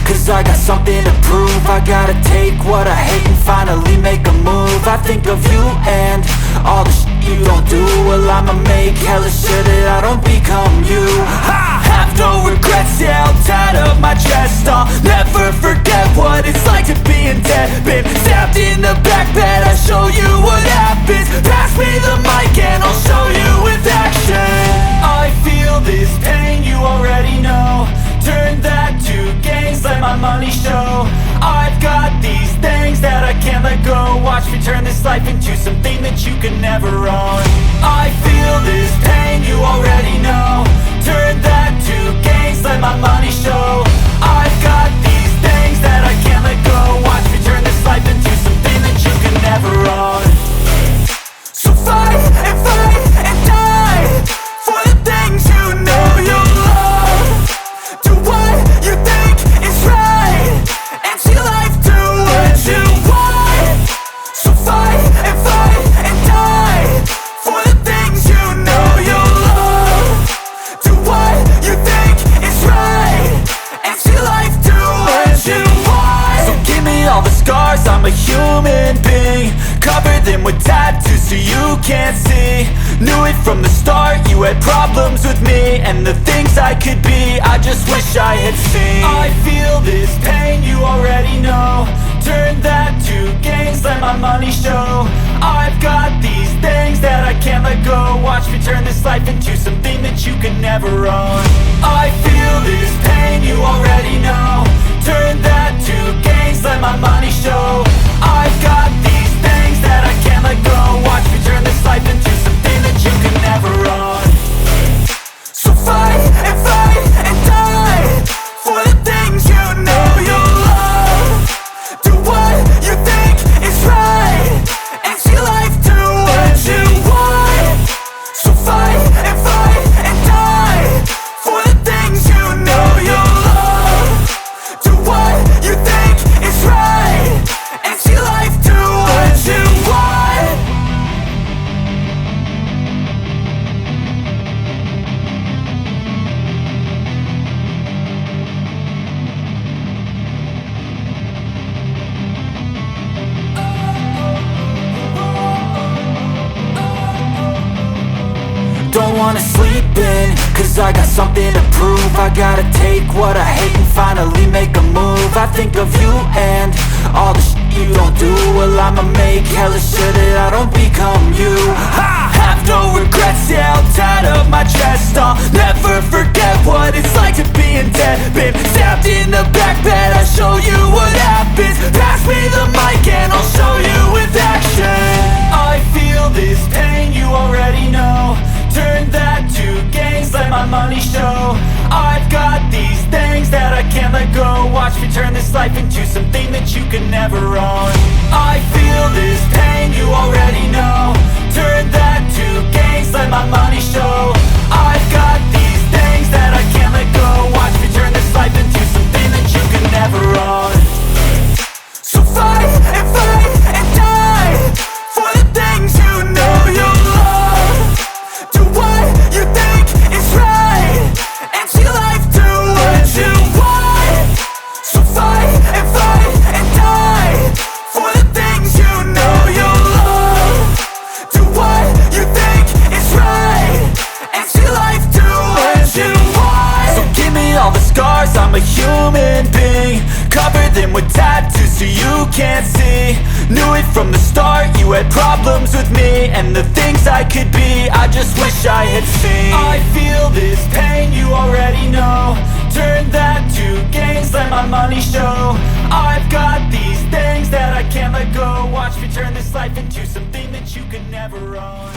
cause I got something to prove. I gotta take what I hate and finally make a move. I think of you and all the shit you don't do. Well, I'ma make hella sure that I don't become you. I have no regrets, yeah, I'll tie up my chest. I'll never forget what it's like to be in debt. Been stabbed in the back bed, I'll show you what happens. Pass me the mic and I'll show you with action. I feel this pain, you already know. Turn that to gains, let my money show. I've got these things that I can't let go. Watch me turn this life into something that you could never own. I feel this pain, you already know. Turn that to gains, let my money show. I've got these things that I can't let go. Watch me turn this life into something that you could never own. So fight and die for the things you know you love. Do what you think is right and see life do what you want. So fight and die for the things you know you love. Do what you think is right and see life do what you want. So give me all the scars, I'm a human being. Cover them with tattoos so you can't see. Knew it from the start, you had problems with me and the things I could be, I just wish I had seen. I feel this pain, you already know. Turn that to gains, let my money show. I've got these things that I can't let go. Watch me turn this life into something that you could never own. I feel this pain, you already know. Turn that to gains, let my money show. I've got these things that I can't let go. Watch me turn this life into something that you could never own. So fight and die for the things you know you love. Do what you think is right and see life do what you want. So fight and die for the things you know you love. Do what you think is right and see life do what you want. Don't wanna sleep in, cause I got something to prove. I gotta take what I hate and finally make a move. I think of you and all the shit you don't do. Well, I'ma make hella sure that I don't become you. I have no regrets, yeah, I'll tie up my chest. I'll never forget what it's like to be in debt. Been stabbed in the back bed, I'll show you what happens. Pass me the mic and I'll show you with action. I feel this pain, you already know. Turn that to gains, let my money show. I've got these things that I can't let go. Watch me turn this life into something that you could never own. I feel this pain, you already know. Turn that to gains, let my money show. I've got these things that I can't let go. Watch me turn this life into something that you could never own. So fight and die for the things you know you love. Do what you think is right and see life do what you want. So fight and die for the things you know you love. Do what you think is right and see life do what you want. So give me all the scars, I'm a human being. Cover them with tattoos so you can't see. Knew it from the start, you had problems with me and the things I could be, I just wish I had seen. I feel this pain, you already know. Turn that to gains, let my money show. I've got these things that I can't let go. Watch me turn this life into something that you could never own.